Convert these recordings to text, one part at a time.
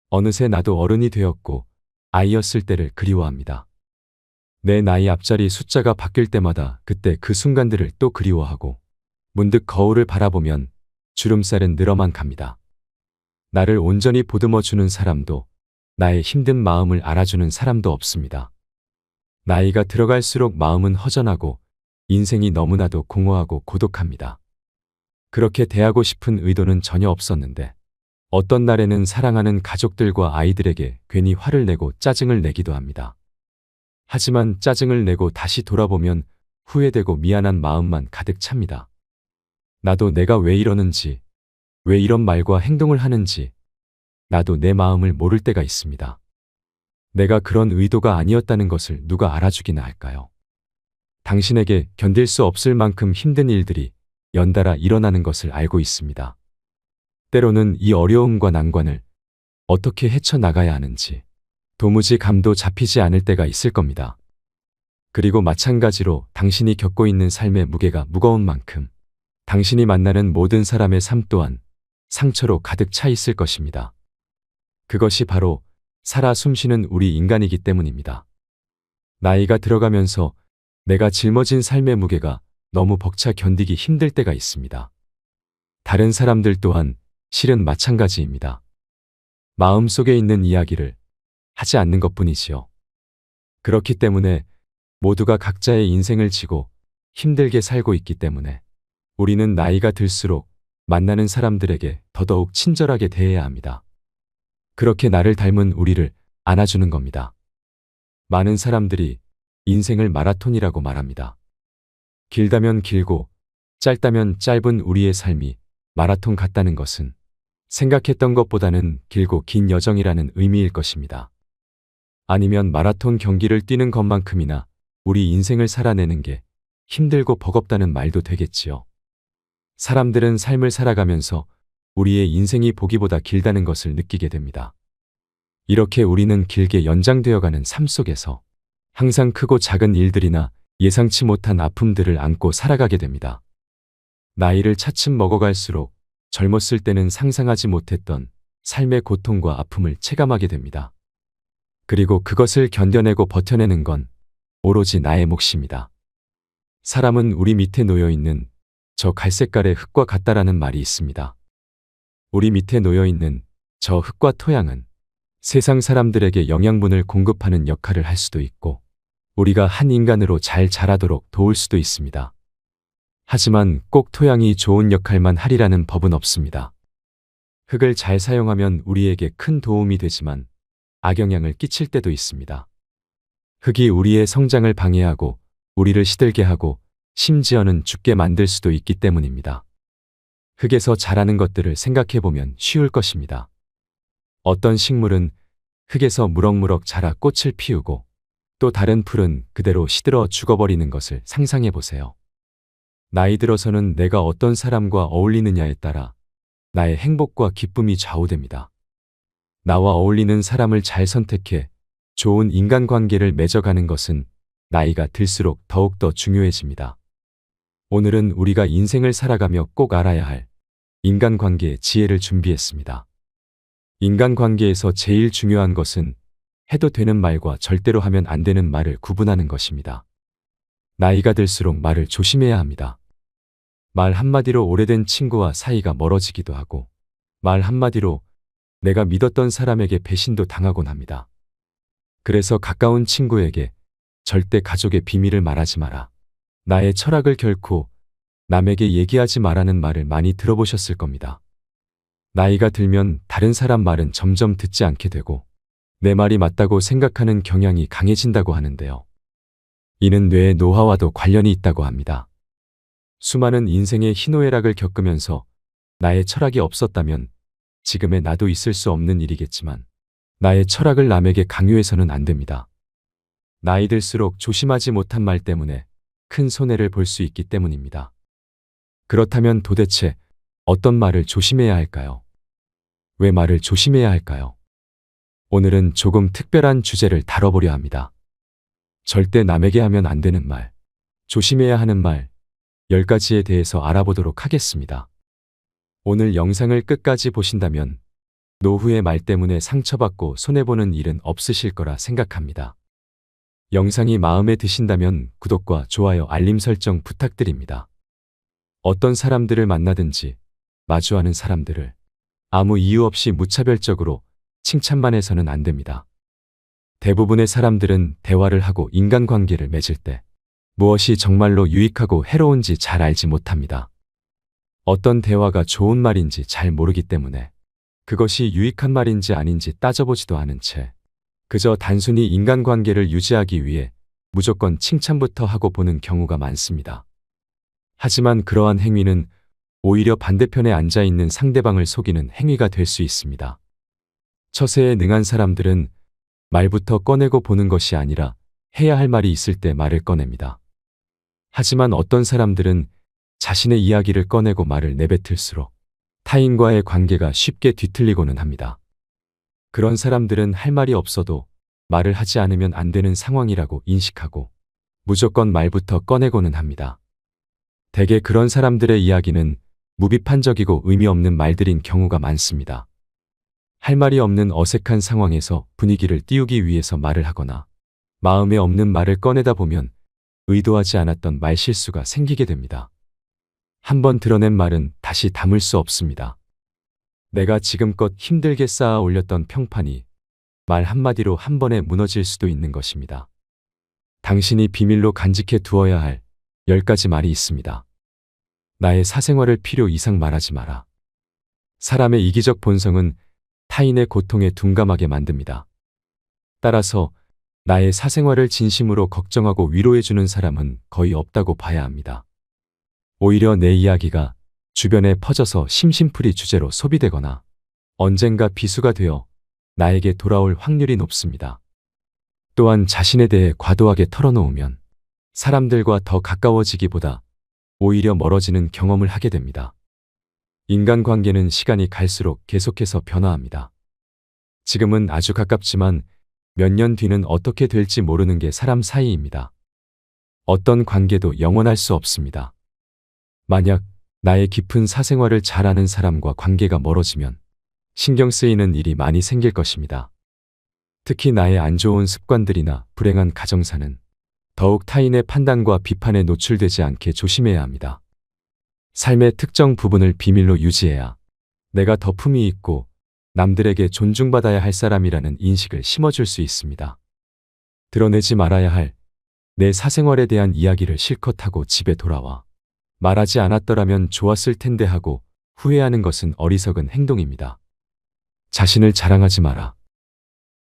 어느새 나도 어른이 되었고 아이였을 때를 그리워합니다. 내 나이 앞자리 숫자가 바뀔 때마다 그때 그 순간들을 또 그리워하고 문득 거울을 바라보면 주름살은 늘어만 갑니다. 나를 온전히 보듬어 주는 사람도 나의 힘든 마음을 알아주는 사람도 없습니다. 나이가 들어갈수록 마음은 허전하고 인생이 너무나도 공허하고 고독합니다. 그렇게 대하고 싶은 의도는 전혀 없었는데 어떤 날에는 사랑하는 가족들과 아이들에게 괜히 화를 내고 짜증을 내기도 합니다. 하지만 짜증을 내고 다시 돌아보면 후회되고 미안한 마음만 가득 찹니다. 나도 내가 왜 이러는지, 왜 이런 말과 행동을 하는지 나도 내 마음을 모를 때가 있습니다. 내가 그런 의도가 아니었다는 것을 누가 알아주기나 할까요? 당신에게 견딜 수 없을 만큼 힘든 일들이 연달아 일어나는 것을 알고 있습니다. 때로는 이 어려움과 난관을 어떻게 헤쳐나가야 하는지 도무지 감도 잡히지 않을 때가 있을 겁니다. 그리고 마찬가지로 당신이 겪고 있는 삶의 무게가 무거운 만큼 당신이 만나는 모든 사람의 삶 또한 상처로 가득 차 있을 것입니다. 그것이 바로 살아 숨쉬는 우리 인간이기 때문입니다. 나이가 들어가면서 내가 짊어진 삶의 무게가 너무 벅차 견디기 힘들 때가 있습니다. 다른 사람들 또한 실은 마찬가지입니다. 마음속에 있는 이야기를 하지 않는 것뿐이지요. 그렇기 때문에 모두가 각자의 인생을 지고 힘들게 살고 있기 때문에 우리는 나이가 들수록 만나는 사람들에게 더더욱 친절하게 대해야 합니다. 그렇게 나를 닮은 우리를 안아주는 겁니다. 많은 사람들이 인생을 마라톤이라고 말합니다. 길다면 길고 짧다면 짧은 우리의 삶이 마라톤 같다는 것은 생각했던 것보다는 길고 긴 여정이라는 의미일 것입니다. 아니면 마라톤 경기를 뛰는 것만큼이나 우리 인생을 살아내는 게 힘들고 버겁다는 말도 되겠지요. 사람들은 삶을 살아가면서 우리의 인생이 보기보다 길다는 것을 느끼게 됩니다. 이렇게 우리는 길게 연장되어가는 삶 속에서 항상 크고 작은 일들이나 예상치 못한 아픔들을 안고 살아가게 됩니다. 나이를 차츰 먹어갈수록 젊었을 때는 상상하지 못했던 삶의 고통과 아픔을 체감하게 됩니다. 그리고 그것을 견뎌내고 버텨내는 건 오로지 나의 몫입니다. 사람은 우리 밑에 놓여있는 저 갈색깔의 흙과 같다라는 말이 있습니다. 우리 밑에 놓여있는 저 흙과 토양은 세상 사람들에게 영양분을 공급하는 역할을 할 수도 있고 우리가 한 인간으로 잘 자라도록 도울 수도 있습니다. 하지만 꼭 토양이 좋은 역할만 하리라는 법은 없습니다. 흙을 잘 사용하면 우리에게 큰 도움이 되지만 악영향을 끼칠 때도 있습니다. 흙이 우리의 성장을 방해하고 우리를 시들게 하고 심지어는 죽게 만들 수도 있기 때문입니다. 흙에서 자라는 것들을 생각해보면 쉬울 것입니다. 어떤 식물은 흙에서 무럭무럭 자라 꽃을 피우고 또 다른 풀은 그대로 시들어 죽어버리는 것을 상상해 보세요. 나이 들어서는 내가 어떤 사람과 어울리느냐에 따라 나의 행복과 기쁨이 좌우됩니다. 나와 어울리는 사람을 잘 선택해 좋은 인간관계를 맺어가는 것은 나이가 들수록 더욱더 중요해집니다. 오늘은 우리가 인생을 살아가며 꼭 알아야 할 인간관계의 지혜를 준비했습니다. 인간관계에서 제일 중요한 것은 해도 되는 말과 절대로 하면 안 되는 말을 구분하는 것입니다. 나이가 들수록 말을 조심해야 합니다. 말 한마디로 오래된 친구와 사이가 멀어지기도 하고 말 한마디로 내가 믿었던 사람에게 배신도 당하곤 합니다. 그래서 가까운 친구에게 절대 가족의 비밀을 말하지 마라. 나의 철학을 결코 남에게 얘기하지 마라는 말을 많이 들어보셨을 겁니다. 나이가 들면 다른 사람 말은 점점 듣지 않게 되고 내 말이 맞다고 생각하는 경향이 강해진다고 하는데요. 이는 뇌의 노화와도 관련이 있다고 합니다. 수많은 인생의 희노애락을 겪으면서 나의 철학이 없었다면 지금의 나도 있을 수 없는 일이겠지만 나의 철학을 남에게 강요해서는 안 됩니다. 나이 들수록 조심하지 못한 말 때문에 큰 손해를 볼 수 있기 때문입니다. 그렇다면 도대체 어떤 말을 조심해야 할까요? 왜 말을 조심해야 할까요? 오늘은 조금 특별한 주제를 다뤄보려 합니다. 절대 남에게 하면 안 되는 말, 조심해야 하는 말 10가지에 대해서 알아보도록 하겠습니다. 오늘 영상을 끝까지 보신다면 노후의 말 때문에 상처받고 손해보는 일은 없으실 거라 생각합니다. 영상이 마음에 드신다면 구독과 좋아요, 알림 설정 부탁드립니다. 어떤 사람들을 만나든지 마주하는 사람들을 아무 이유 없이 무차별적으로 칭찬만 해서는 안 됩니다. 대부분의 사람들은 대화를 하고 인간관계를 맺을 때 무엇이 정말로 유익하고 해로운지 잘 알지 못합니다. 어떤 대화가 좋은 말인지 잘 모르기 때문에 그것이 유익한 말인지 아닌지 따져보지도 않은 채 그저 단순히 인간관계를 유지하기 위해 무조건 칭찬부터 하고 보는 경우가 많습니다. 하지만 그러한 행위는 오히려 반대편에 앉아있는 상대방을 속이는 행위가 될 수 있습니다. 처세에 능한 사람들은 말부터 꺼내고 보는 것이 아니라 해야 할 말이 있을 때 말을 꺼냅니다. 하지만 어떤 사람들은 자신의 이야기를 꺼내고 말을 내뱉을수록 타인과의 관계가 쉽게 뒤틀리고는 합니다. 그런 사람들은 할 말이 없어도 말을 하지 않으면 안 되는 상황이라고 인식하고 무조건 말부터 꺼내고는 합니다. 대개 그런 사람들의 이야기는 무비판적이고 의미 없는 말들인 경우가 많습니다. 할 말이 없는 어색한 상황에서 분위기를 띄우기 위해서 말을 하거나 마음에 없는 말을 꺼내다 보면 의도하지 않았던 말실수가 생기게 됩니다. 한번 드러낸 말은 다시 담을 수 없습니다. 내가 지금껏 힘들게 쌓아 올렸던 평판이 말 한마디로 한 번에 무너질 수도 있는 것입니다. 당신이 비밀로 간직해 두어야 할 10가지 말이 있습니다. 나의 사생활을 필요 이상 말하지 마라. 사람의 이기적 본성은 타인의 고통에 둔감하게 만듭니다. 따라서 나의 사생활을 진심으로 걱정하고 위로해주는 사람은 거의 없다고 봐야 합니다. 오히려 내 이야기가 주변에 퍼져서 심심풀이 주제로 소비되거나 언젠가 비수가 되어 나에게 돌아올 확률이 높습니다. 또한 자신에 대해 과도하게 털어놓으면 사람들과 더 가까워지기보다 오히려 멀어지는 경험을 하게 됩니다. 인간관계는 시간이 갈수록 계속해서 변화합니다. 지금은 아주 가깝지만 몇 년 뒤는 어떻게 될지 모르는 게 사람 사이입니다. 어떤 관계도 영원할 수 없습니다. 만약 나의 깊은 사생활을 잘 아는 사람과 관계가 멀어지면 신경 쓰이는 일이 많이 생길 것입니다. 특히 나의 안 좋은 습관들이나 불행한 가정사는 더욱 타인의 판단과 비판에 노출되지 않게 조심해야 합니다. 삶의 특정 부분을 비밀로 유지해야 내가 더 품위 있고 남들에게 존중받아야 할 사람이라는 인식을 심어줄 수 있습니다. 드러내지 말아야 할 내 사생활에 대한 이야기를 실컷 하고 집에 돌아와 말하지 않았더라면 좋았을 텐데 하고 후회하는 것은 어리석은 행동입니다. 자신을 자랑하지 마라.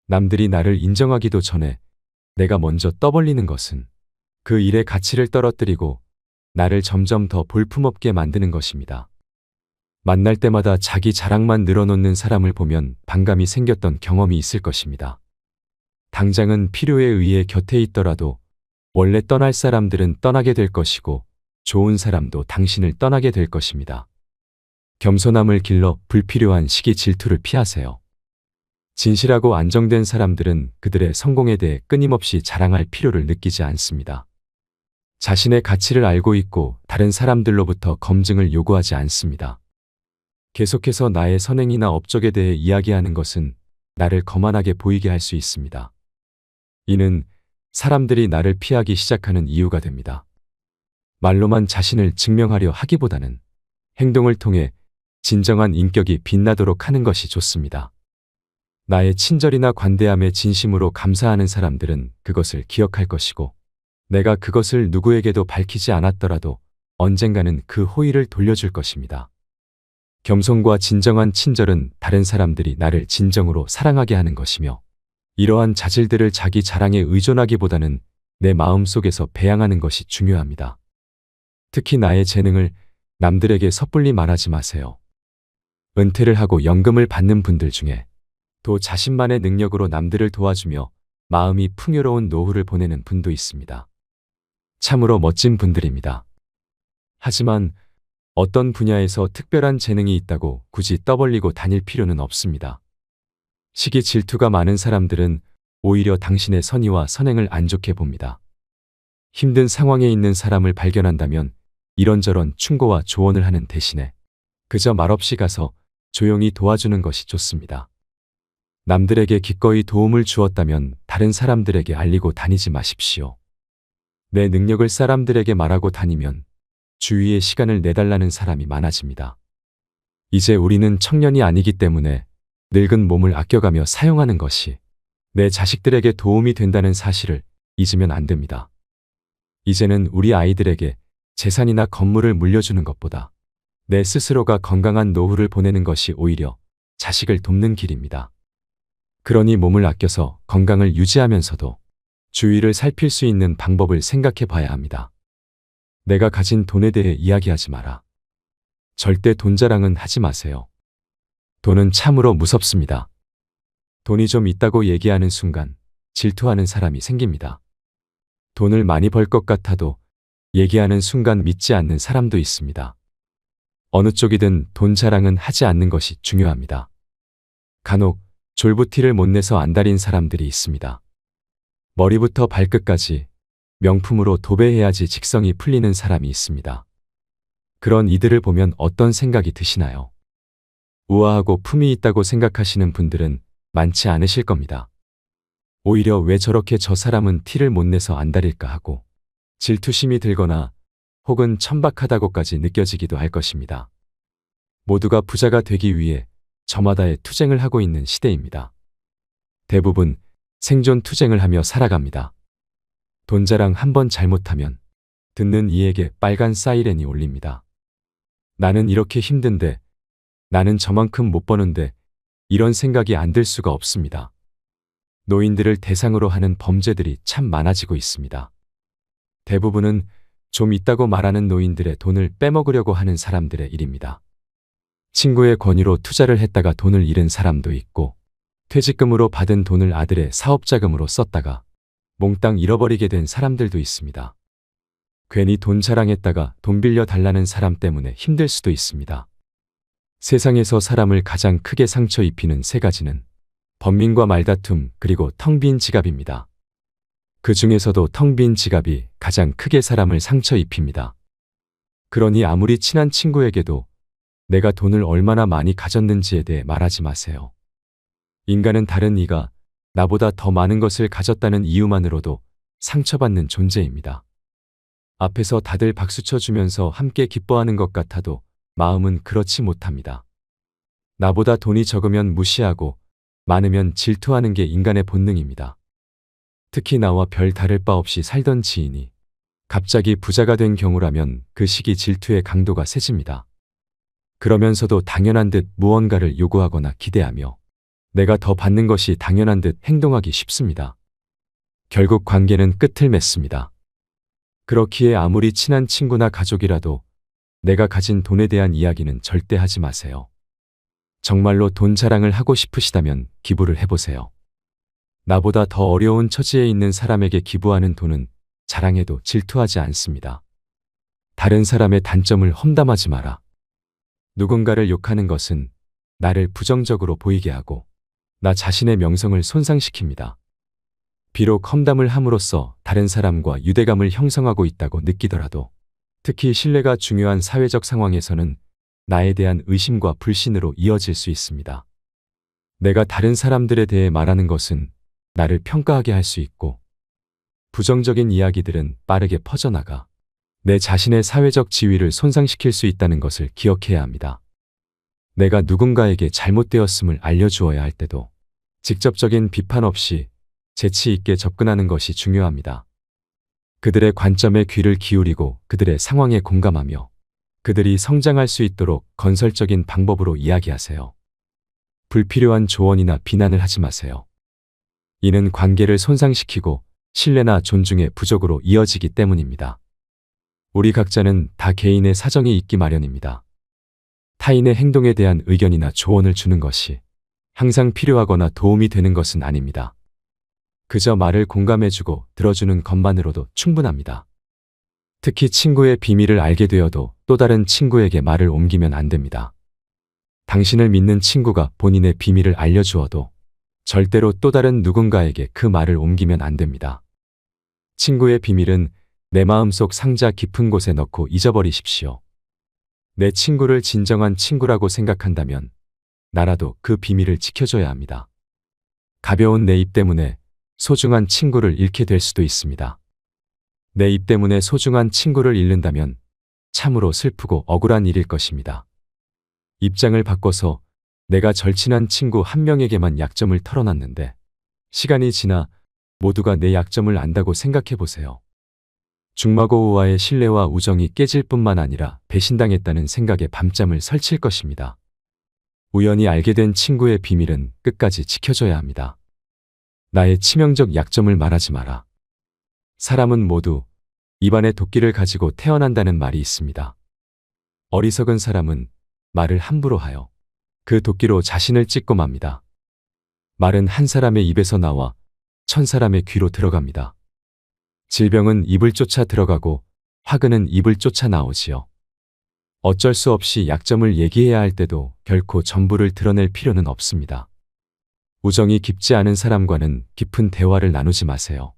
남들이 나를 인정하기도 전에 내가 먼저 떠벌리는 것은 그 일의 가치를 떨어뜨리고 나를 점점 더 볼품없게 만드는 것입니다. 만날 때마다 자기 자랑만 늘어놓는 사람을 보면 반감이 생겼던 경험이 있을 것입니다. 당장은 필요에 의해 곁에 있더라도 원래 떠날 사람들은 떠나게 될 것이고 좋은 사람도 당신을 떠나게 될 것입니다. 겸손함을 길러 불필요한 시기 질투를 피하세요. 진실하고 안정된 사람들은 그들의 성공에 대해 끊임없이 자랑할 필요를 느끼지 않습니다. 자신의 가치를 알고 있고 다른 사람들로부터 검증을 요구하지 않습니다. 계속해서 나의 선행이나 업적에 대해 이야기하는 것은 나를 거만하게 보이게 할 수 있습니다. 이는 사람들이 나를 피하기 시작하는 이유가 됩니다. 말로만 자신을 증명하려 하기보다는 행동을 통해 진정한 인격이 빛나도록 하는 것이 좋습니다. 나의 친절이나 관대함에 진심으로 감사하는 사람들은 그것을 기억할 것이고 내가 그것을 누구에게도 밝히지 않았더라도 언젠가는 그 호의를 돌려줄 것입니다. 겸손과 진정한 친절은 다른 사람들이 나를 진정으로 사랑하게 하는 것이며 이러한 자질들을 자기 자랑에 의존하기보다는 내 마음속에서 배양하는 것이 중요합니다. 특히 나의 재능을 남들에게 섣불리 말하지 마세요. 은퇴를 하고 연금을 받는 분들 중에 또 자신만의 능력으로 남들을 도와주며 마음이 풍요로운 노후를 보내는 분도 있습니다. 참으로 멋진 분들입니다. 하지만 어떤 분야에서 특별한 재능이 있다고 굳이 떠벌리고 다닐 필요는 없습니다. 시기 질투가 많은 사람들은 오히려 당신의 선의와 선행을 안 좋게 봅니다. 힘든 상황에 있는 사람을 발견한다면 이런저런 충고와 조언을 하는 대신에 그저 말없이 가서 조용히 도와주는 것이 좋습니다. 남들에게 기꺼이 도움을 주었다면 다른 사람들에게 알리고 다니지 마십시오. 내 능력을 사람들에게 말하고 다니면 주위에 시간을 내달라는 사람이 많아집니다. 이제 우리는 청년이 아니기 때문에 늙은 몸을 아껴가며 사용하는 것이 내 자식들에게 도움이 된다는 사실을 잊으면 안 됩니다. 이제는 우리 아이들에게 재산이나 건물을 물려주는 것보다 내 스스로가 건강한 노후를 보내는 것이 오히려 자식을 돕는 길입니다. 그러니 몸을 아껴서 건강을 유지하면서도 주위를 살필 수 있는 방법을 생각해 봐야 합니다. 내가 가진 돈에 대해 이야기하지 마라. 절대 돈 자랑은 하지 마세요. 돈은 참으로 무섭습니다. 돈이 좀 있다고 얘기하는 순간 질투하는 사람이 생깁니다. 돈을 많이 벌 것 같아도 얘기하는 순간 믿지 않는 사람도 있습니다. 어느 쪽이든 돈 자랑은 하지 않는 것이 중요합니다. 간혹 졸부티를 못 내서 안달인 사람들이 있습니다. 머리부터 발끝까지 명품으로 도배해야지 직성이 풀리는 사람이 있습니다. 그런 이들을 보면 어떤 생각이 드시나요? 우아하고 품위 있다고 생각하시는 분들은 많지 않으실 겁니다. 오히려 왜 저렇게 저 사람은 티를 못 내서 안달일까 하고 질투심이 들거나 혹은 천박하다고까지 느껴지기도 할 것입니다. 모두가 부자가 되기 위해 저마다의 투쟁을 하고 있는 시대입니다. 대부분 생존 투쟁을 하며 살아갑니다. 돈 자랑 한번 잘못하면 듣는 이에게 빨간 사이렌이 울립니다. 나는 이렇게 힘든데, 나는 저만큼 못 버는데, 이런 생각이 안 들 수가 없습니다. 노인들을 대상으로 하는 범죄들이 참 많아지고 있습니다. 대부분은 좀 있다고 말하는 노인들의 돈을 빼먹으려고 하는 사람들의 일입니다. 친구의 권유로 투자를 했다가 돈을 잃은 사람도 있고, 퇴직금으로 받은 돈을 아들의 사업자금으로 썼다가 몽땅 잃어버리게 된 사람들도 있습니다. 괜히 돈 자랑했다가 돈 빌려 달라는 사람 때문에 힘들 수도 있습니다. 세상에서 사람을 가장 크게 상처 입히는 세 가지는 번민과 말다툼 그리고 텅 빈 지갑입니다. 그 중에서도 텅 빈 지갑이 가장 크게 사람을 상처 입힙니다. 그러니 아무리 친한 친구에게도 내가 돈을 얼마나 많이 가졌는지에 대해 말하지 마세요. 인간은 다른 이가 나보다 더 많은 것을 가졌다는 이유만으로도 상처받는 존재입니다. 앞에서 다들 박수쳐 주면서 함께 기뻐하는 것 같아도 마음은 그렇지 못합니다. 나보다 돈이 적으면 무시하고 많으면 질투하는 게 인간의 본능입니다. 특히 나와 별 다를 바 없이 살던 지인이 갑자기 부자가 된 경우라면 그 시기 질투의 강도가 세집니다. 그러면서도 당연한 듯 무언가를 요구하거나 기대하며 내가 더 받는 것이 당연한 듯 행동하기 쉽습니다. 결국 관계는 끝을 맺습니다. 그렇기에 아무리 친한 친구나 가족이라도 내가 가진 돈에 대한 이야기는 절대 하지 마세요. 정말로 돈 자랑을 하고 싶으시다면 기부를 해보세요. 나보다 더 어려운 처지에 있는 사람에게 기부하는 돈은 자랑해도 질투하지 않습니다. 다른 사람의 단점을 험담하지 마라. 누군가를 욕하는 것은 나를 부정적으로 보이게 하고 나 자신의 명성을 손상시킵니다. 비록 험담을 함으로써 다른 사람과 유대감을 형성하고 있다고 느끼더라도 특히 신뢰가 중요한 사회적 상황에서는 나에 대한 의심과 불신으로 이어질 수 있습니다. 내가 다른 사람들에 대해 말하는 것은 나를 평가하게 할 수 있고 부정적인 이야기들은 빠르게 퍼져나가 내 자신의 사회적 지위를 손상시킬 수 있다는 것을 기억해야 합니다. 내가 누군가에게 잘못되었음을 알려주어야 할 때도 직접적인 비판 없이 재치 있게 접근하는 것이 중요합니다. 그들의 관점에 귀를 기울이고 그들의 상황에 공감하며 그들이 성장할 수 있도록 건설적인 방법으로 이야기하세요. 불필요한 조언이나 비난을 하지 마세요. 이는 관계를 손상시키고 신뢰나 존중의 부족으로 이어지기 때문입니다. 우리 각자는 다 개인의 사정이 있기 마련입니다. 타인의 행동에 대한 의견이나 조언을 주는 것이 항상 필요하거나 도움이 되는 것은 아닙니다. 그저 말을 공감해주고 들어주는 것만으로도 충분합니다. 특히 친구의 비밀을 알게 되어도 또 다른 친구에게 말을 옮기면 안 됩니다. 당신을 믿는 친구가 본인의 비밀을 알려주어도 절대로 또 다른 누군가에게 그 말을 옮기면 안 됩니다. 친구의 비밀은 내 마음속 상자 깊은 곳에 넣고 잊어버리십시오. 내 친구를 진정한 친구라고 생각한다면 나라도 그 비밀을 지켜줘야 합니다. 가벼운 내 입 때문에 소중한 친구를 잃게 될 수도 있습니다. 내 입 때문에 소중한 친구를 잃는다면 참으로 슬프고 억울한 일일 것입니다. 입장을 바꿔서 내가 절친한 친구 한 명에게만 약점을 털어놨는데 시간이 지나 모두가 내 약점을 안다고 생각해 보세요. 중마고우와의 신뢰와 우정이 깨질 뿐만 아니라 배신당했다는 생각에 밤잠을 설칠 것입니다. 우연히 알게 된 친구의 비밀은 끝까지 지켜줘야 합니다. 나의 치명적 약점을 말하지 마라. 사람은 모두 입안에 도끼를 가지고 태어난다는 말이 있습니다. 어리석은 사람은 말을 함부로 하여 그 도끼로 자신을 찢고 맙니다. 말은 한 사람의 입에서 나와 1000사람의 귀로 들어갑니다. 질병은 입을 쫓아 들어가고 화근은 입을 쫓아 나오지요. 어쩔 수 없이 약점을 얘기해야 할 때도 결코 전부를 드러낼 필요는 없습니다. 우정이 깊지 않은 사람과는 깊은 대화를 나누지 마세요.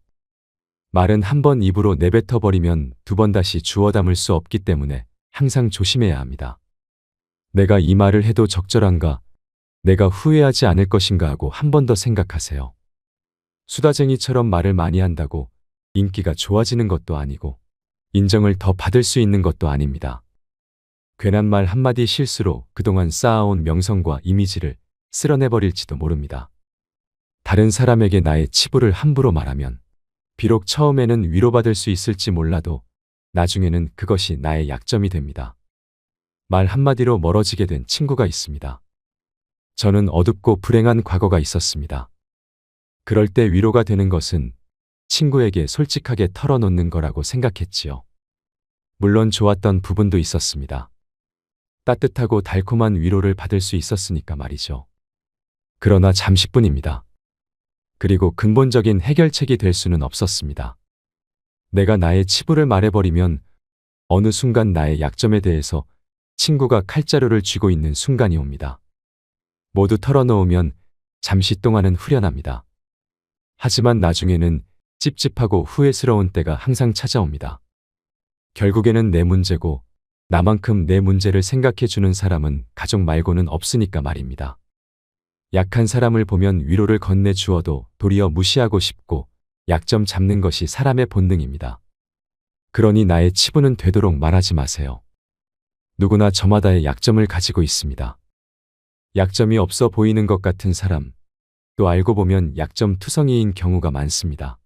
말은 한 번 입으로 내뱉어 버리면 두 번 다시 주워 담을 수 없기 때문에 항상 조심해야 합니다. 내가 이 말을 해도 적절한가? 내가 후회하지 않을 것인가 하고 한 번 더 생각하세요. 수다쟁이처럼 말을 많이 한다고 인기가 좋아지는 것도 아니고 인정을 더 받을 수 있는 것도 아닙니다. 괜한 말 한마디 실수로 그동안 쌓아온 명성과 이미지를 쓸어내버릴지도 모릅니다. 다른 사람에게 나의 치부를 함부로 말하면 비록 처음에는 위로받을 수 있을지 몰라도 나중에는 그것이 나의 약점이 됩니다. 말 한마디로 멀어지게 된 친구가 있습니다. 저는 어둡고 불행한 과거가 있었습니다. 그럴 때 위로가 되는 것은 친구에게 솔직하게 털어놓는 거라고 생각했지요. 물론 좋았던 부분도 있었습니다. 따뜻하고 달콤한 위로를 받을 수 있었으니까 말이죠. 그러나 잠시뿐입니다. 그리고 근본적인 해결책이 될 수는 없었습니다. 내가 나의 치부를 말해버리면 어느 순간 나의 약점에 대해서 친구가 칼자루를 쥐고 있는 순간이 옵니다. 모두 털어놓으면 잠시 동안은 후련합니다. 하지만 나중에는 찝찝하고 후회스러운 때가 항상 찾아옵니다. 결국에는 내 문제고 나만큼 내 문제를 생각해주는 사람은 가족 말고는 없으니까 말입니다. 약한 사람을 보면 위로를 건네주어도 도리어 무시하고 싶고 약점 잡는 것이 사람의 본능입니다. 그러니 나의 치부는 되도록 말하지 마세요. 누구나 저마다의 약점을 가지고 있습니다. 약점이 없어 보이는 것 같은 사람, 또 알고 보면 약점 투성이인 경우가 많습니다.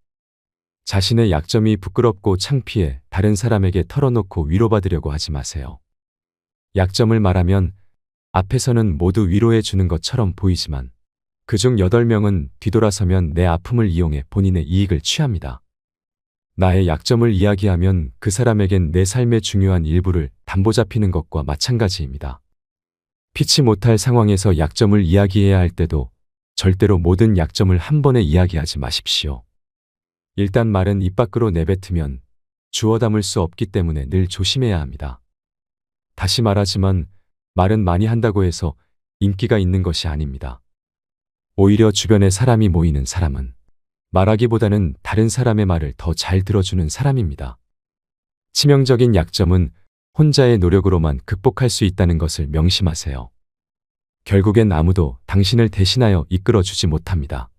자신의 약점이 부끄럽고 창피해 다른 사람에게 털어놓고 위로받으려고 하지 마세요. 약점을 말하면 앞에서는 모두 위로해 주는 것처럼 보이지만 그중 8명은 뒤돌아서면 내 아픔을 이용해 본인의 이익을 취합니다. 나의 약점을 이야기하면 그 사람에겐 내 삶의 중요한 일부를 담보 잡히는 것과 마찬가지입니다. 피치 못할 상황에서 약점을 이야기해야 할 때도 절대로 모든 약점을 한 번에 이야기하지 마십시오. 일단 말은 입 밖으로 내뱉으면 주워 담을 수 없기 때문에 늘 조심해야 합니다. 다시 말하지만 말은 많이 한다고 해서 인기가 있는 것이 아닙니다. 오히려 주변에 사람이 모이는 사람은 말하기보다는 다른 사람의 말을 더 잘 들어주는 사람입니다. 치명적인 약점은 혼자의 노력으로만 극복할 수 있다는 것을 명심하세요. 결국엔 아무도 당신을 대신하여 이끌어주지 못합니다.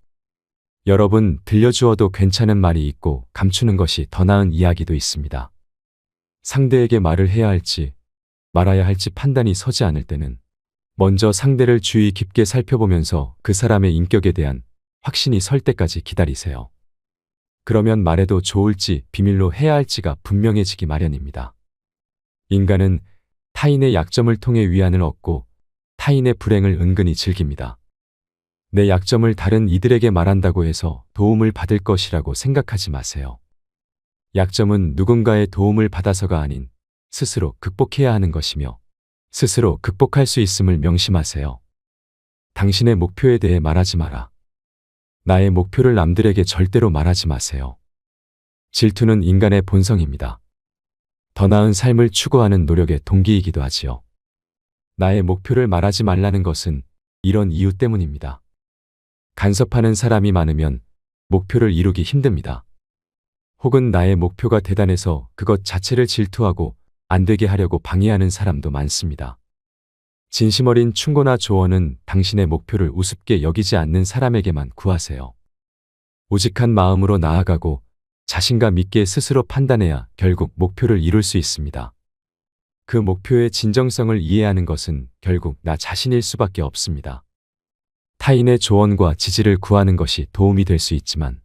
여러분, 들려주어도 괜찮은 말이 있고 감추는 것이 더 나은 이야기도 있습니다. 상대에게 말을 해야 할지 말아야 할지 판단이 서지 않을 때는 먼저 상대를 주의 깊게 살펴보면서 그 사람의 인격에 대한 확신이 설 때까지 기다리세요. 그러면 말해도 좋을지 비밀로 해야 할지가 분명해지기 마련입니다. 인간은 타인의 약점을 통해 위안을 얻고 타인의 불행을 은근히 즐깁니다. 내 약점을 다른 이들에게 말한다고 해서 도움을 받을 것이라고 생각하지 마세요. 약점은 누군가의 도움을 받아서가 아닌 스스로 극복해야 하는 것이며 스스로 극복할 수 있음을 명심하세요. 당신의 목표에 대해 말하지 마라. 나의 목표를 남들에게 절대로 말하지 마세요. 질투는 인간의 본성입니다. 더 나은 삶을 추구하는 노력의 동기이기도 하지요. 나의 목표를 말하지 말라는 것은 이런 이유 때문입니다. 간섭하는 사람이 많으면 목표를 이루기 힘듭니다. 혹은 나의 목표가 대단해서 그것 자체를 질투하고 안 되게 하려고 방해하는 사람도 많습니다. 진심 어린 충고나 조언은 당신의 목표를 우습게 여기지 않는 사람에게만 구하세요. 오직한 마음으로 나아가고 자신감 있게 스스로 판단해야 결국 목표를 이룰 수 있습니다. 그 목표의 진정성을 이해하는 것은 결국 나 자신일 수밖에 없습니다. 타인의 조언과 지지를 구하는 것이 도움이 될 수 있지만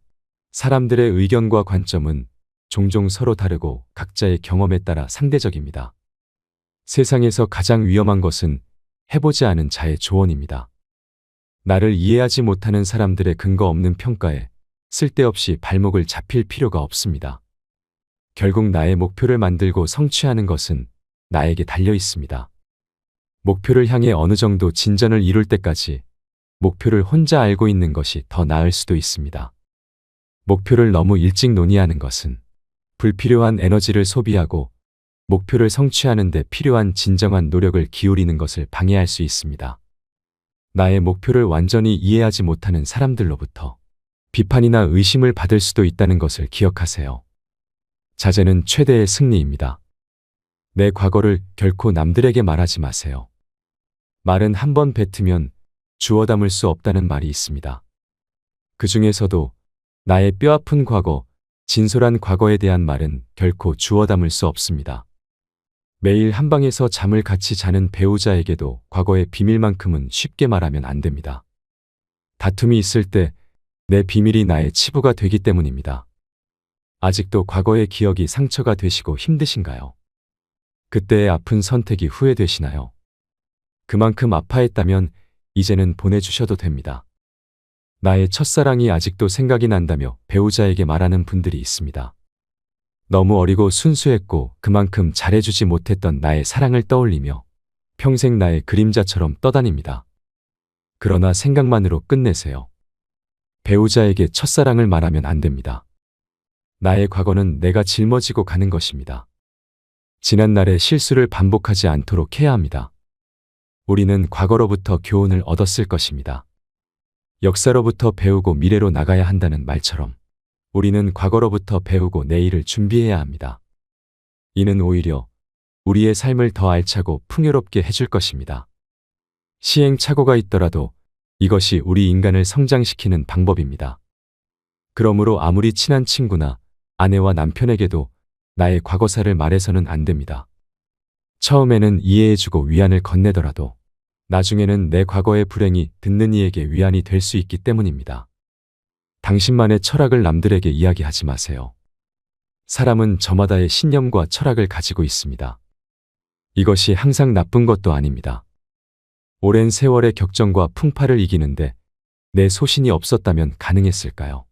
사람들의 의견과 관점은 종종 서로 다르고 각자의 경험에 따라 상대적입니다. 세상에서 가장 위험한 것은 해보지 않은 자의 조언입니다. 나를 이해하지 못하는 사람들의 근거 없는 평가에 쓸데없이 발목을 잡힐 필요가 없습니다. 결국 나의 목표를 만들고 성취하는 것은 나에게 달려 있습니다. 목표를 향해 어느 정도 진전을 이룰 때까지 목표를 혼자 알고 있는 것이 더 나을 수도 있습니다. 목표를 너무 일찍 논의하는 것은 불필요한 에너지를 소비하고 목표를 성취하는 데 필요한 진정한 노력을 기울이는 것을 방해할 수 있습니다. 나의 목표를 완전히 이해하지 못하는 사람들로부터 비판이나 의심을 받을 수도 있다는 것을 기억하세요. 자제는 최대의 승리입니다. 내 과거를 결코 남들에게 말하지 마세요. 말은 한 번 뱉으면 주워 담을 수 없다는 말이 있습니다. 그 중에서도 나의 뼈아픈 과거, 진솔한 과거에 대한 말은 결코 주워 담을 수 없습니다. 매일 한방에서 잠을 같이 자는 배우자에게도 과거의 비밀만큼은 쉽게 말하면 안 됩니다. 다툼이 있을 때 내 비밀이 나의 치부가 되기 때문입니다. 아직도 과거의 기억이 상처가 되시고 힘드신가요? 그때의 아픈 선택이 후회되시나요? 그만큼 아파했다면 이제는 보내주셔도 됩니다. 나의 첫사랑이 아직도 생각이 난다며 배우자에게 말하는 분들이 있습니다. 너무 어리고 순수했고 그만큼 잘해주지 못했던 나의 사랑을 떠올리며 평생 나의 그림자처럼 떠다닙니다. 그러나 생각만으로 끝내세요. 배우자에게 첫사랑을 말하면 안 됩니다. 나의 과거는 내가 짊어지고 가는 것입니다. 지난날의 실수를 반복하지 않도록 해야 합니다. 우리는 과거로부터 교훈을 얻었을 것입니다. 역사로부터 배우고 미래로 나가야 한다는 말처럼 우리는 과거로부터 배우고 내일을 준비해야 합니다. 이는 오히려 우리의 삶을 더 알차고 풍요롭게 해줄 것입니다. 시행착오가 있더라도 이것이 우리 인간을 성장시키는 방법입니다. 그러므로 아무리 친한 친구나 아내와 남편에게도 나의 과거사를 말해서는 안 됩니다. 처음에는 이해해주고 위안을 건네더라도 나중에는 내 과거의 불행이 듣는 이에게 위안이 될 수 있기 때문입니다. 당신만의 철학을 남들에게 이야기하지 마세요. 사람은 저마다의 신념과 철학을 가지고 있습니다. 이것이 항상 나쁜 것도 아닙니다. 오랜 세월의 격정과 풍파를 이기는데 내 소신이 없었다면 가능했을까요?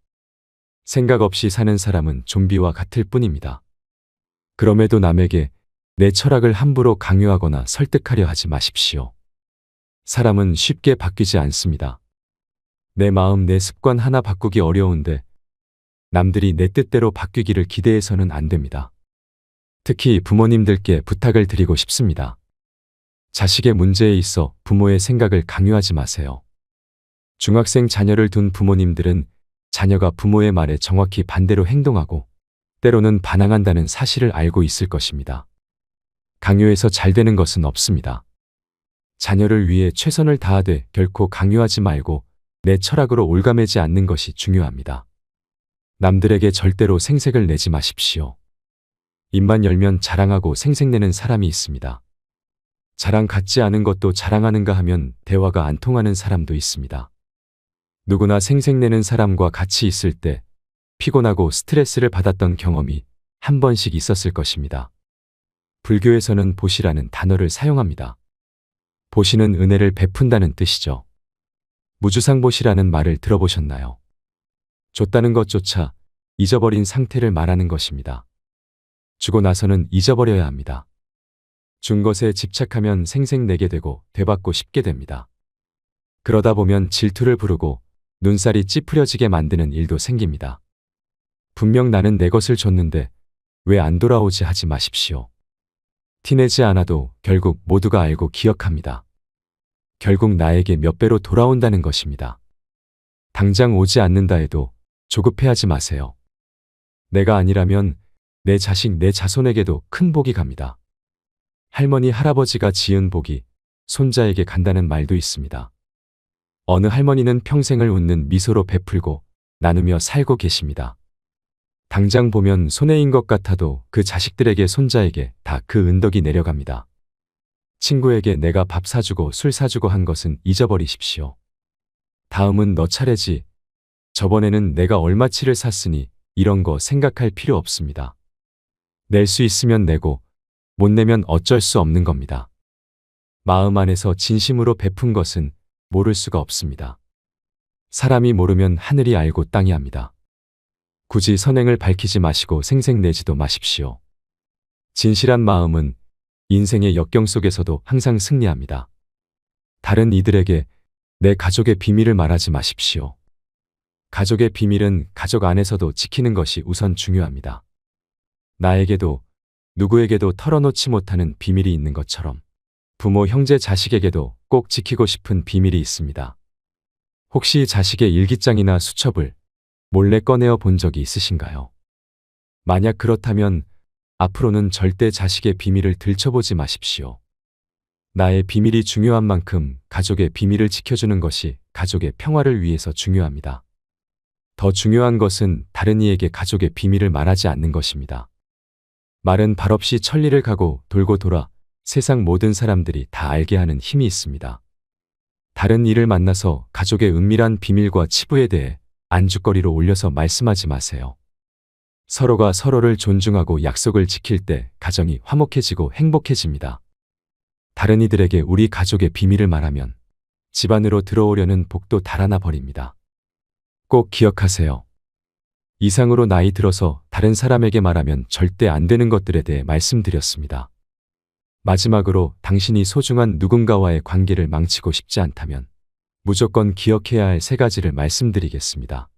생각 없이 사는 사람은 좀비와 같을 뿐입니다. 그럼에도 남에게 내 철학을 함부로 강요하거나 설득하려 하지 마십시오. 사람은 쉽게 바뀌지 않습니다. 내 마음, 내 습관 하나 바꾸기 어려운데 남들이 내 뜻대로 바뀌기를 기대해서는 안 됩니다. 특히 부모님들께 부탁을 드리고 싶습니다. 자식의 문제에 있어 부모의 생각을 강요하지 마세요. 중학생 자녀를 둔 부모님들은 자녀가 부모의 말에 정확히 반대로 행동하고 때로는 반항한다는 사실을 알고 있을 것입니다. 강요해서 잘 되는 것은 없습니다. 자녀를 위해 최선을 다하되 결코 강요하지 말고 내 철학으로 올가매지 않는 것이 중요합니다. 남들에게 절대로 생색을 내지 마십시오. 입만 열면 자랑하고 생색내는 사람이 있습니다. 자랑 같지 않은 것도 자랑하는가 하면 대화가 안 통하는 사람도 있습니다. 누구나 생색내는 사람과 같이 있을 때 피곤하고 스트레스를 받았던 경험이 한 번씩 있었을 것입니다. 불교에서는 보시라는 단어를 사용합니다. 보시는 은혜를 베푼다는 뜻이죠. 무주상보시라는 말을 들어보셨나요? 줬다는 것조차 잊어버린 상태를 말하는 것입니다. 주고 나서는 잊어버려야 합니다. 준 것에 집착하면 생색내게 되고 되받고 싶게 됩니다. 그러다 보면 질투를 부르고 눈살이 찌푸려지게 만드는 일도 생깁니다. 분명 나는 내 것을 줬는데 왜 안 돌아오지 하지 마십시오. 티내지 않아도 결국 모두가 알고 기억합니다. 결국 나에게 몇 배로 돌아온다는 것입니다. 당장 오지 않는다 해도 조급해하지 마세요. 내가 아니라면 내 자식, 내 자손에게도 큰 복이 갑니다. 할머니, 할아버지가 지은 복이 손자에게 간다는 말도 있습니다. 어느 할머니는 평생을 웃는 미소로 베풀고 나누며 살고 계십니다. 당장 보면 손해인 것 같아도 그 자식들에게 손자에게 다 그 은덕이 내려갑니다. 친구에게 내가 밥 사주고 술 사주고 한 것은 잊어버리십시오. 다음은 너 차례지. 저번에는 내가 얼마치를 샀으니 이런 거 생각할 필요 없습니다. 낼 수 있으면 내고 못 내면 어쩔 수 없는 겁니다. 마음 안에서 진심으로 베푼 것은 모를 수가 없습니다. 사람이 모르면 하늘이 알고 땅이 압니다. 굳이 선행을 밝히지 마시고 생색내지도 마십시오. 진실한 마음은 인생의 역경 속에서도 항상 승리합니다. 다른 이들에게 내 가족의 비밀을 말하지 마십시오. 가족의 비밀은 가족 안에서도 지키는 것이 우선 중요합니다. 나에게도 누구에게도 털어놓지 못하는 비밀이 있는 것처럼 부모, 형제, 자식에게도 꼭 지키고 싶은 비밀이 있습니다. 혹시 자식의 일기장이나 수첩을 몰래 꺼내어 본 적이 있으신가요? 만약 그렇다면 앞으로는 절대 자식의 비밀을 들춰보지 마십시오. 나의 비밀이 중요한 만큼 가족의 비밀을 지켜주는 것이 가족의 평화를 위해서 중요합니다. 더 중요한 것은 다른 이에게 가족의 비밀을 말하지 않는 것입니다. 말은 발없이 천리를 가고 돌고 돌아 세상 모든 사람들이 다 알게 하는 힘이 있습니다. 다른 이를 만나서 가족의 은밀한 비밀과 치부에 대해 안주거리로 올려서 말씀하지 마세요. 서로가 서로를 존중하고 약속을 지킬 때 가정이 화목해지고 행복해집니다. 다른 이들에게 우리 가족의 비밀을 말하면 집안으로 들어오려는 복도 달아나 버립니다. 꼭 기억하세요. 이상으로 나이 들어서 다른 사람에게 말하면 절대 안 되는 것들에 대해 말씀드렸습니다. 마지막으로 당신이 소중한 누군가와의 관계를 망치고 싶지 않다면 무조건 기억해야 할 3가지를 말씀드리겠습니다.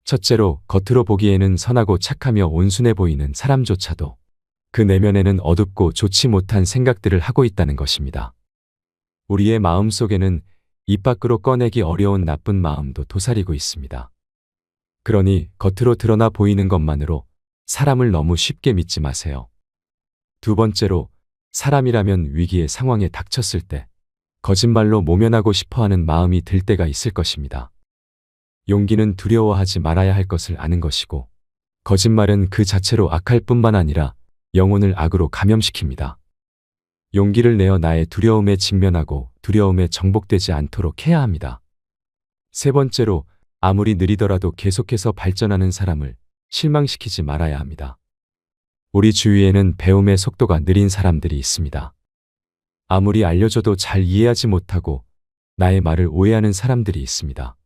첫째로, 겉으로 보기에는 선하고 착하며 온순해 보이는 사람조차도 그 내면에는 어둡고 좋지 못한 생각들을 하고 있다는 것입니다. 우리의 마음 속에는 입 밖으로 꺼내기 어려운 나쁜 마음도 도사리고 있습니다. 그러니 겉으로 드러나 보이는 것만으로 사람을 너무 쉽게 믿지 마세요. 두 번째로, 사람이라면 위기의 상황에 닥쳤을 때 거짓말로 모면하고 싶어하는 마음이 들 때가 있을 것입니다. 용기는 두려워하지 말아야 할 것을 아는 것이고, 거짓말은 그 자체로 악할 뿐만 아니라 영혼을 악으로 감염시킵니다. 용기를 내어 나의 두려움에 직면하고 두려움에 정복되지 않도록 해야 합니다. 세 번째로, 아무리 느리더라도 계속해서 발전하는 사람을 실망시키지 말아야 합니다. 우리 주위에는 배움의 속도가 느린 사람들이 있습니다. 아무리 알려줘도 잘 이해하지 못하고 나의 말을 오해하는 사람들이 있습니다.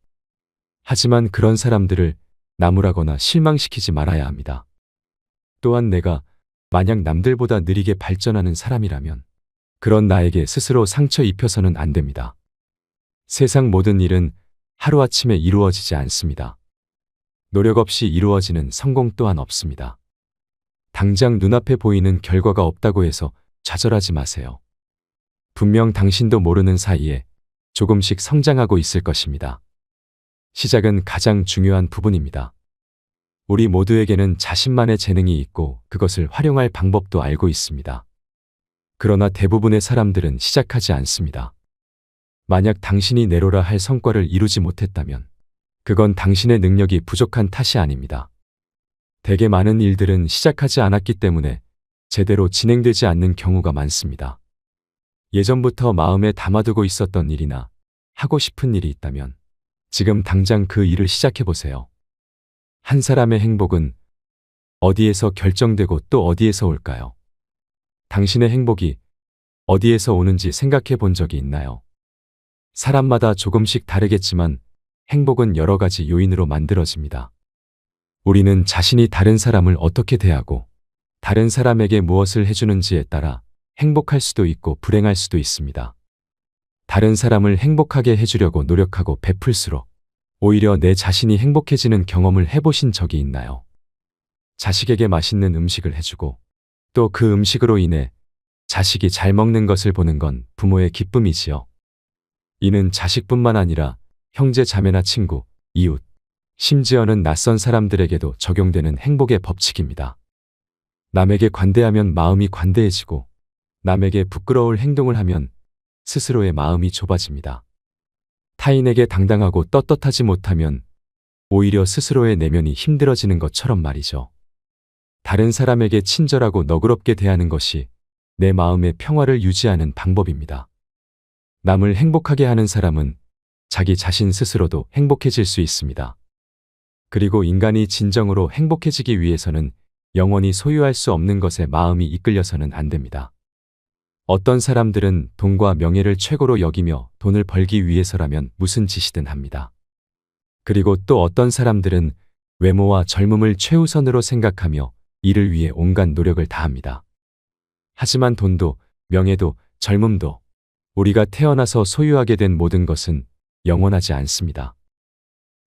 하지만 그런 사람들을 나무라거나 실망시키지 말아야 합니다. 또한 내가 만약 남들보다 느리게 발전하는 사람이라면 그런 나에게 스스로 상처 입혀서는 안 됩니다. 세상 모든 일은 하루아침에 이루어지지 않습니다. 노력 없이 이루어지는 성공 또한 없습니다. 당장 눈앞에 보이는 결과가 없다고 해서 좌절하지 마세요. 분명 당신도 모르는 사이에 조금씩 성장하고 있을 것입니다. 시작은 가장 중요한 부분입니다. 우리 모두에게는 자신만의 재능이 있고 그것을 활용할 방법도 알고 있습니다. 그러나 대부분의 사람들은 시작하지 않습니다. 만약 당신이 내로라 할 성과를 이루지 못했다면 그건 당신의 능력이 부족한 탓이 아닙니다. 대개 많은 일들은 시작하지 않았기 때문에 제대로 진행되지 않는 경우가 많습니다. 예전부터 마음에 담아두고 있었던 일이나 하고 싶은 일이 있다면 지금 당장 그 일을 시작해 보세요. 한 사람의 행복은 어디에서 결정되고 또 어디에서 올까요? 당신의 행복이 어디에서 오는지 생각해 본 적이 있나요? 사람마다 조금씩 다르겠지만 행복은 여러 가지 요인으로 만들어집니다. 우리는 자신이 다른 사람을 어떻게 대하고 다른 사람에게 무엇을 해주는지에 따라 행복할 수도 있고 불행할 수도 있습니다. 다른 사람을 행복하게 해주려고 노력하고 베풀수록 오히려 내 자신이 행복해지는 경험을 해보신 적이 있나요? 자식에게 맛있는 음식을 해주고 또 그 음식으로 인해 자식이 잘 먹는 것을 보는 건 부모의 기쁨이지요. 이는 자식뿐만 아니라 형제 자매나 친구, 이웃, 심지어는 낯선 사람들에게도 적용되는 행복의 법칙입니다. 남에게 관대하면 마음이 관대해지고 남에게 부끄러울 행동을 하면 스스로의 마음이 좁아집니다. 타인에게 당당하고 떳떳하지 못하면 오히려 스스로의 내면이 힘들어지는 것처럼 말이죠. 다른 사람에게 친절하고 너그럽게 대하는 것이 내 마음의 평화를 유지하는 방법입니다. 남을 행복하게 하는 사람은 자기 자신 스스로도 행복해질 수 있습니다. 그리고 인간이 진정으로 행복해지기 위해서는 영원히 소유할 수 없는 것에 마음이 이끌려서는 안 됩니다. 어떤 사람들은 돈과 명예를 최고로 여기며 돈을 벌기 위해서라면 무슨 짓이든 합니다. 그리고 또 어떤 사람들은 외모와 젊음을 최우선으로 생각하며 이를 위해 온갖 노력을 다합니다. 하지만 돈도, 명예도, 젊음도 우리가 태어나서 소유하게 된 모든 것은 영원하지 않습니다.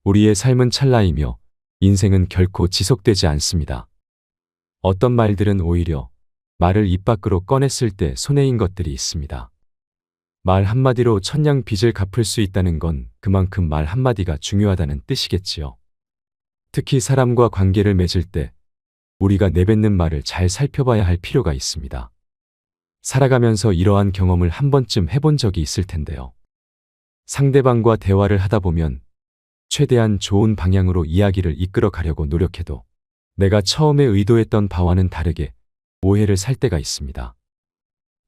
우리의 삶은 찰나이며 인생은 결코 지속되지 않습니다. 어떤 말들은 오히려 말을 입 밖으로 꺼냈을 때 손해인 것들이 있습니다. 말 한마디로 천냥 빚을 갚을 수 있다는 건 그만큼 말 한마디가 중요하다는 뜻이겠지요. 특히 사람과 관계를 맺을 때 우리가 내뱉는 말을 잘 살펴봐야 할 필요가 있습니다. 살아가면서 이러한 경험을 한 번쯤 해본 적이 있을 텐데요. 상대방과 대화를 하다 보면 최대한 좋은 방향으로 이야기를 이끌어 가려고 노력해도 내가 처음에 의도했던 바와는 다르게 오해를 살 때가 있습니다.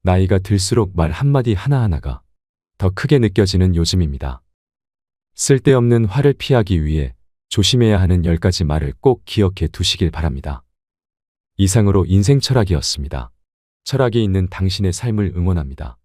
나이가 들수록 말 한마디 하나하나가 더 크게 느껴지는 요즘입니다. 쓸데없는 화를 피하기 위해 조심해야 하는 10가지 말을 꼭 기억해 두시길 바랍니다. 이상으로 인생 철학이었습니다. 철학이 있는 당신의 삶을 응원합니다.